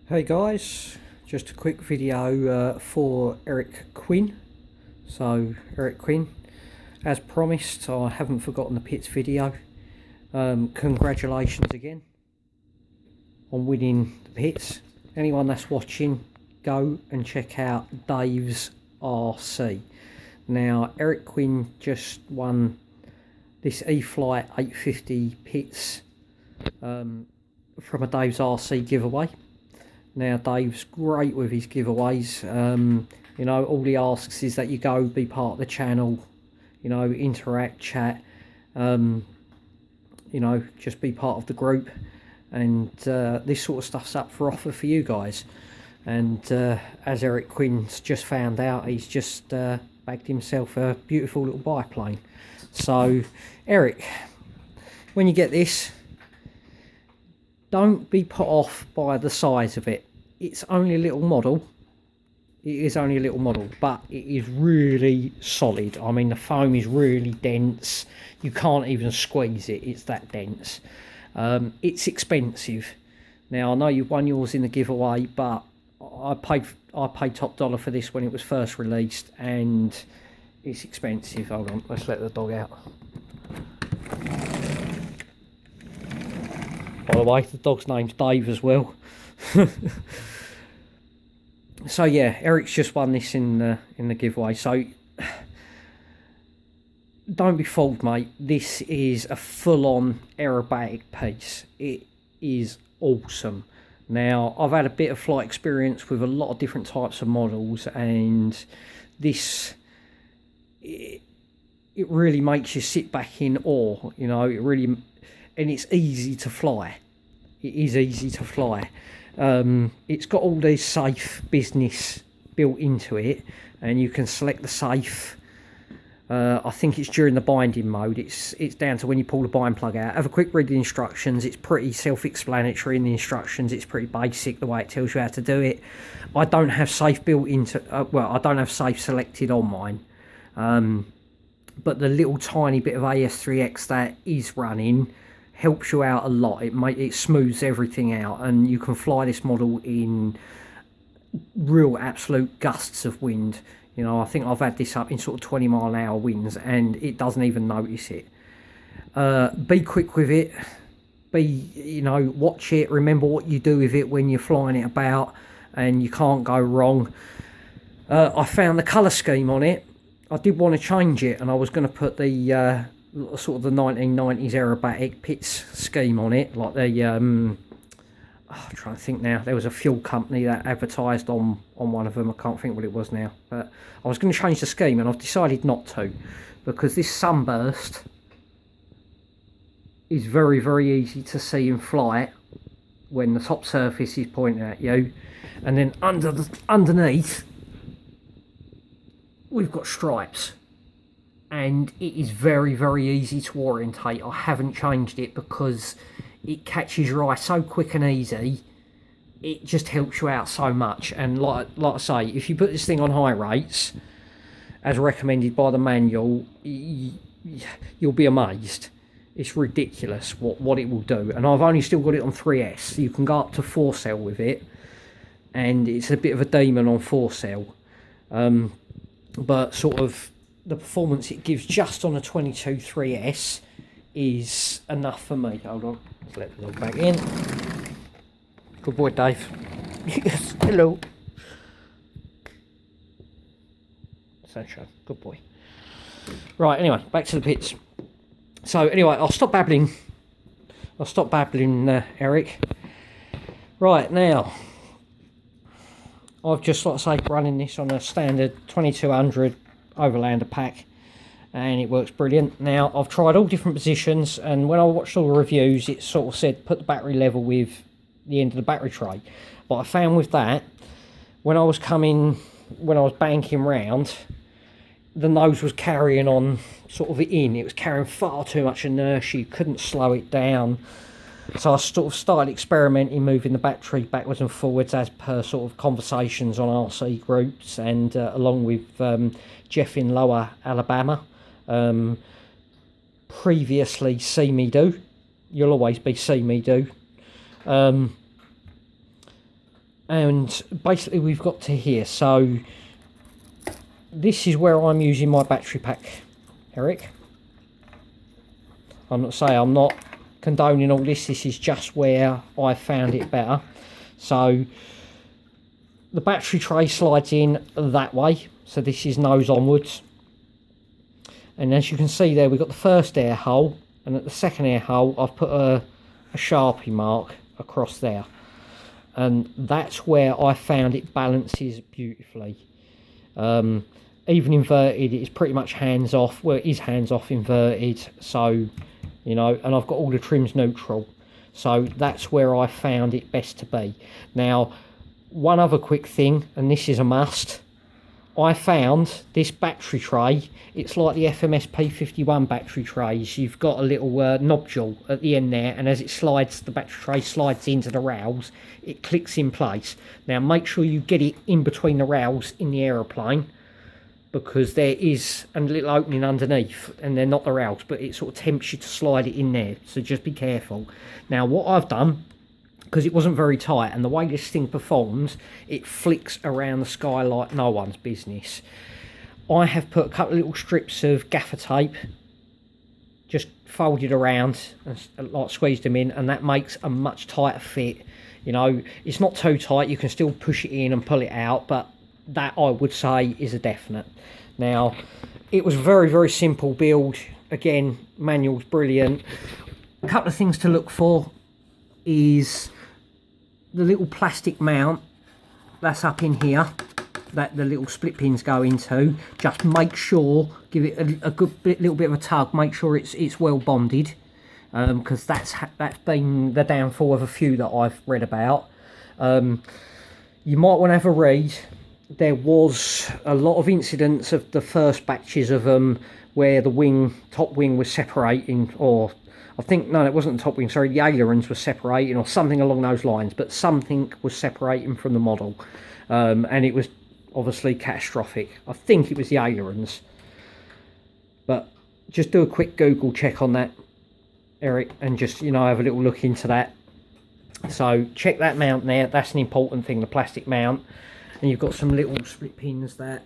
Hey guys, just a quick video for Eric Quinn. So Eric Quinn, as promised, I haven't forgotten the Pitts video. Congratulations again on winning the Pitts. Anyone that's watching, go and check out Dave's RC. Now Eric Quinn just won this Eflite 850 Pitts from a Dave's RC giveaway. Now Dave's great with his giveaways. You know, all he asks is that you go be part of the channel, you know, interact, chat, you know, just be part of the group, and this sort of stuff's up for offer for you guys. And as Eric Quinn's just found out, he's just bagged himself a beautiful little biplane. So Eric, when you get this, don't be put off by the size of it. It's only a little model. It is only a little model, but it is really solid. I mean, the foam is really dense. You can't even squeeze it. It's that dense. It's expensive. Now, I know you've won yours in the giveaway, but I paid top dollar for this when it was first released, and it's expensive. Hold on, let's let the dog out. By the way, the dog's name's Dave as well. So yeah, Eric's just won this in the giveaway. So don't be fooled, mate. This is a full-on aerobatic piece. It is awesome. Now, I've had a bit of flight experience with a lot of different types of models, and this it really makes you sit back in awe. You know, it really. And it's easy to fly. It is easy to fly. It's got all these safe business built into it, and you can select the safe. I think it's during the binding mode. It's down to when you pull the bind plug out. Have a quick read of the instructions. It's pretty self-explanatory in the instructions. It's pretty basic the way it tells you how to do it. I don't have safe built into. Well, I don't have safe selected on mine. But the little tiny bit of AS3X that is running helps you out a lot. It smooths everything out, and you can fly this model in real absolute gusts of wind. You know, I think I've had this up in sort of 20-mile-an-hour winds, and it doesn't even notice it. Be quick with it. You know, watch it. Remember what you do with it when you're flying it about, and you can't go wrong. I found the colour scheme on it. I did want to change it, and I was going to put the sort of the 1990s aerobatic Pitts scheme on it, like the I'm trying to think now. There was a fuel company that advertised on one of them. I can't think what it was now, but I was going to change the scheme, and I've decided not to, because this sunburst is very, very easy to see in flight when the top surface is pointing at you, and then underneath we've got stripes. And it is very, very easy to orientate. I haven't changed it because it catches your eye so quick and easy. It just helps you out so much. And like I say, if you put this thing on high rates, as recommended by the manual, you'll be amazed. It's ridiculous what it will do. And I've only still got it on 3S. You can go up to 4-cell with it, and it's a bit of a demon on 4-cell. But sort of the performance it gives just on a 22 3S is enough for me. Hold on, let's let the dog back in. Good boy, Dave. Yes, hello. Sunshine, good boy. Right, anyway, back to the Pitts. So anyway, I'll stop babbling, Eric. Right, now, I've just, like I say, running this on a standard 2200 Overlander pack, and it works brilliant. Now, I've tried all different positions, and when I watched all the reviews, it sort of said put the battery level with the end of the battery tray. But I found with that, when I was banking round, the nose was carrying on sort of in. It was carrying far too much inertia. You couldn't slow it down. So I sort of started experimenting, moving the battery backwards and forwards as per sort of conversations on RC groups, and along with Jeff in Lower Alabama. Previously, See Me Do. You'll always be See Me Do. And basically we've got to here. So this is where I'm using my battery pack, Eric. I'm not condoning all this. This is just where I found it better. So the battery tray slides in that way. So this is nose onwards. And as you can see there, we've got the first air hole. And at the second air hole, I've put a Sharpie mark across there. And that's where I found it balances beautifully. Even inverted, it's pretty much hands off. Well, it is hands off inverted, so you know, and I've got all the trims neutral, so that's where I found it best to be. Now, one other quick thing, and this is a must, I found this battery tray, it's like the FMS P51 battery trays. You've got a little nodule at the end there, and as it slides, the battery tray slides into the rails, it clicks in place. Now make sure you get it in between the rails in the aeroplane, because there is a little opening underneath, and they're not the rails, but it sort of tempts you to slide it in there, so just be careful. Now what I've done, because it wasn't very tight, and the way this thing performs, it flicks around the sky like no one's business. I have put a couple of little strips of gaffer tape, just folded around, and like squeezed them in, and that makes a much tighter fit. You know, it's not too tight, you can still push it in and pull it out, but that I would say is a definite. Now, it was a very, very simple build. Again, manual's brilliant. A couple of things to look for is the little plastic mount that's up in here that the little split pins go into. Just make sure, give it a good little bit of a tug, make sure it's well bonded, because that's been the downfall of a few that I've read about. You might want to have a read. There was a lot of incidents of the first batches of them where the top wing was separating, or I think, no, it wasn't the top wing, sorry, the ailerons were separating or something along those lines, but something was separating from the model, and it was obviously catastrophic. I think it was the ailerons, but just do a quick Google check on that, Eric, and just, you know, have a little look into that. So check that mount there, that's an important thing, the plastic mount. And you've got some little split pins that,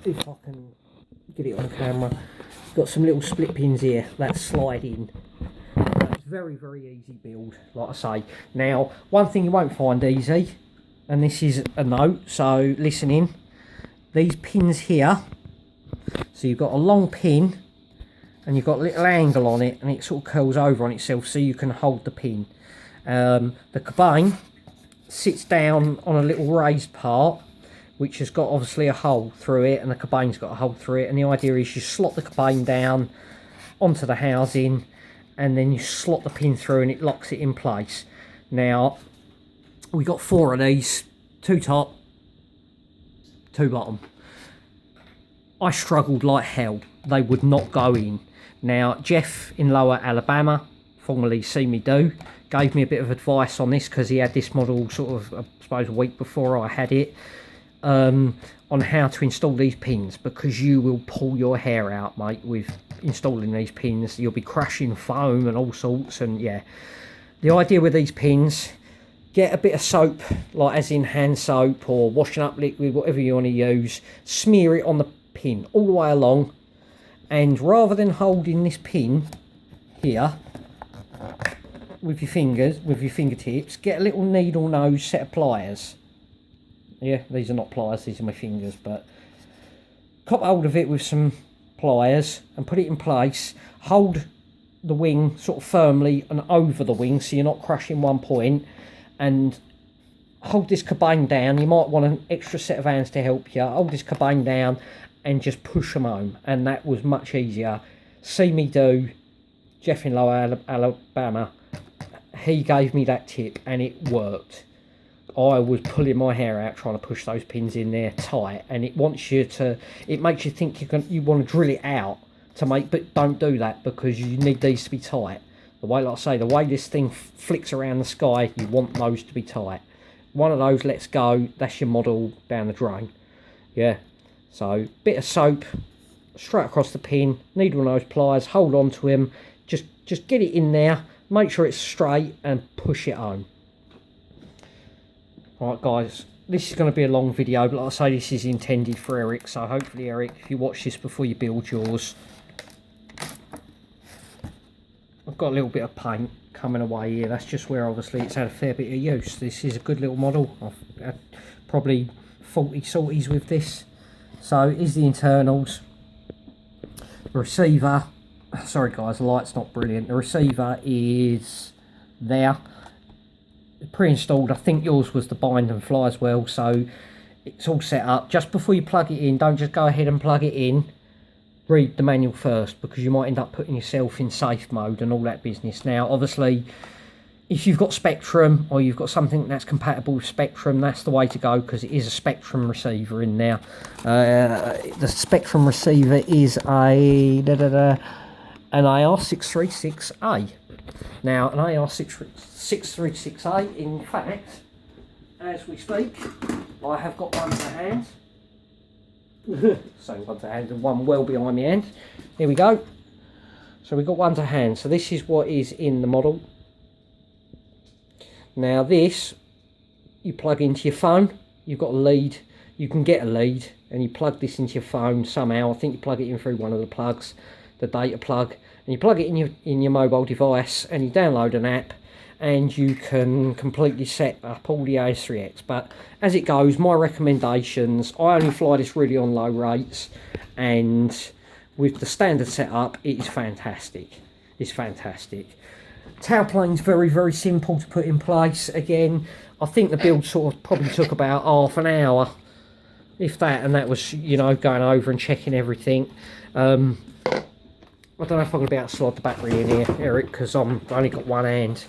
if I can get it on camera, got some little split pins here that slide in. It's very, very easy build, like I say. Now, one thing you won't find easy, and this is a note, so listen in. These pins here, so you've got a long pin, and you've got a little angle on it, and it sort of curls over on itself so you can hold the pin. The cabane sits down on a little raised part, which has got obviously a hole through it, and the cabane's got a hole through it, and the idea is you slot the cabane down onto the housing, and then you slot the pin through and it locks it in place. Now, we got 4 of these, 2 top, 2 bottom. I struggled like hell, they would not go in. Now, Jeff in Lower Alabama, formerly See Me Do, gave me a bit of advice on this, because he had this model sort of, I suppose, a week before I had it, on how to install these pins, because you will pull your hair out, mate, with installing these pins. You'll be crushing foam and all sorts, and yeah. The idea with these pins, get a bit of soap, like as in hand soap or washing up liquid, whatever you want to use, smear it on the pin all the way along, and rather than holding this pin here with your fingers, with your fingertips, get a little needle nose set of pliers. Yeah, these are not pliers, these are my fingers, but cop hold of it with some pliers and put it in place. Hold the wing sort of firmly and over the wing so you're not crushing one point, and hold this cabane down. You might want an extra set of hands to help you. Hold this cabane down and just push them home, and that was much easier. See Me Do, Jeff in Lower Alabama, he gave me that tip and it worked. I was pulling my hair out trying to push those pins in there tight, and it wants you to, it makes you think you want to drill it out to make, but don't do that, because you need these to be tight. The way, like I say, the way this thing flicks around the sky, you want those to be tight. One of those lets go, that's your model down the drain. Yeah, so bit of soap straight across the pin, needle nose pliers, hold on to him, just get it in there, make sure it's straight and push it home. Right guys, this is going to be a long video, but like I say, this is intended for Eric, so hopefully Eric, if you watch this before you build yours. I've got a little bit of paint coming away here, that's just where obviously it's had a fair bit of use. This is a good little model, I've had probably 40 sorties with this. So here's the internals. The receiver, sorry guys, the light's not brilliant. The receiver is there. Pre-installed. I think yours was the bind and fly as well, so it's all set up. Just before you plug it in, don't just go ahead and plug it in, read the manual first, because you might end up putting yourself in safe mode and all that business. Now obviously if you've got Spectrum or you've got something that's compatible with Spectrum, that's the way to go, because it is a Spectrum receiver in there. The Spectrum receiver is an AR636A. Now an AR636A, in fact, as we speak, I have got one to hand. Same one to hand and one well behind my hand. Here we go. So we've got one to hand. So this is what is in the model. Now this, you plug into your phone. You've got a lead. You can get a lead and you plug this into your phone somehow. I think you plug it in through one of the plugs, the data plug. And you plug it in your mobile device and you download an app and you can completely set up all the AS3X. But as it goes, my recommendations, I only fly this really on low rates, and with the standard setup, it is fantastic. It's fantastic. Tailplane's very, very simple to put in place. Again, I think the build sort of probably took about half an hour, if that, and that was, you know, going over and checking everything. I don't know if I'm going to be able to slide the battery in here, Eric, because I've only got one hand.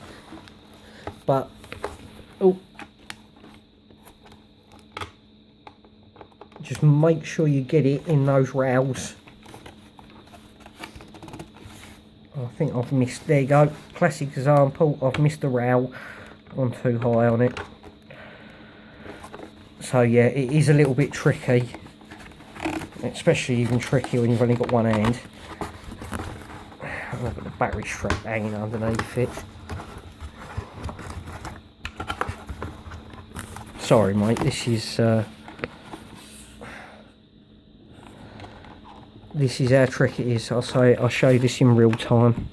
But, oh, just make sure you get it in those rails. I think I've missed, there you go, classic example, I've missed the rail, gone too high on it. So yeah, it is a little bit tricky, especially even trickier when you've only got one hand. I've got the battery strap hanging underneath it. Sorry mate, this is how tricky it is. I'll show you this in real time.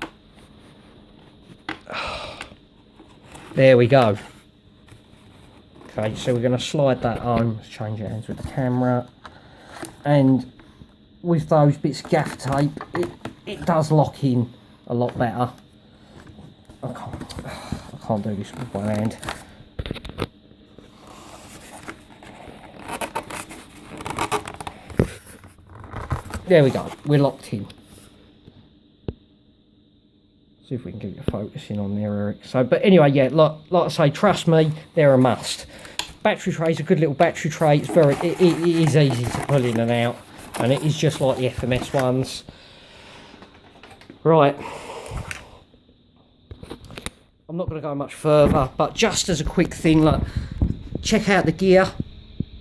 There we go. Okay, so we're going to slide that on. Let's change hands with the camera. And with those bits of gaff tape, it does lock in a lot better. I can't do this with one hand. There we go, we're locked in. See if we can get you focusing on there, Eric. So, but anyway, yeah, like I say, trust me, they're a must. Battery tray's a good little battery tray. It's it is easy to pull in and out, and it is just like the FMS ones. Right, I'm not going to go much further, but just as a quick thing, like, check out the gear.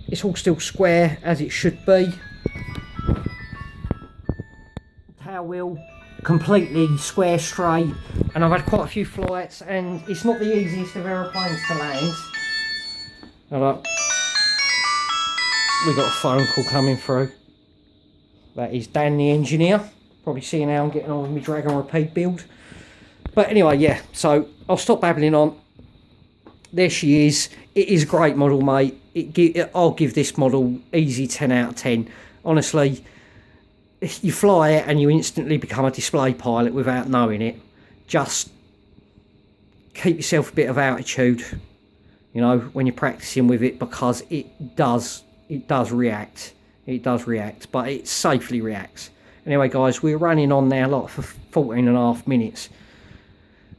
It's all still square as it should be. Tail wheel completely square straight, and I've had quite a few flights, and it's not the easiest of aeroplanes to land. Hello. We got a phone call coming through. That is Dan the engineer. Probably seeing how I'm getting on with my drag and repeat build. But anyway, yeah, so I'll stop babbling on. There she is. It is a great model, mate. I'll give this model easy 10 out of 10. Honestly, you fly it and you instantly become a display pilot without knowing it. Just keep yourself a bit of altitude, you know, when you're practicing with it, because it does react. It does react, but it safely reacts. Anyway, guys, we're running on now like for 14 and a half minutes.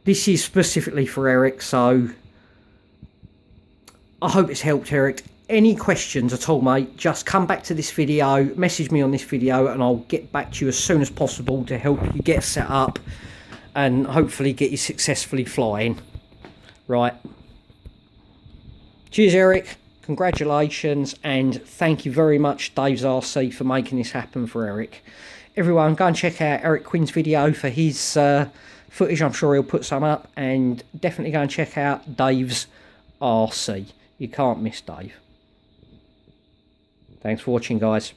This is specifically for Eric, so I hope it's helped, Eric. Any questions at all, mate, just come back to this video, message me on this video, and I'll get back to you as soon as possible to help you get set up and hopefully get you successfully flying. Right. Cheers, Eric. Congratulations, and thank you very much, Dave's RC, for making this happen for Eric. Everyone, go and check out Eric Quinn's video for his footage. I'm sure he'll put some up, and definitely go and check out Dave's RC. You can't miss Dave. Thanks for watching, guys.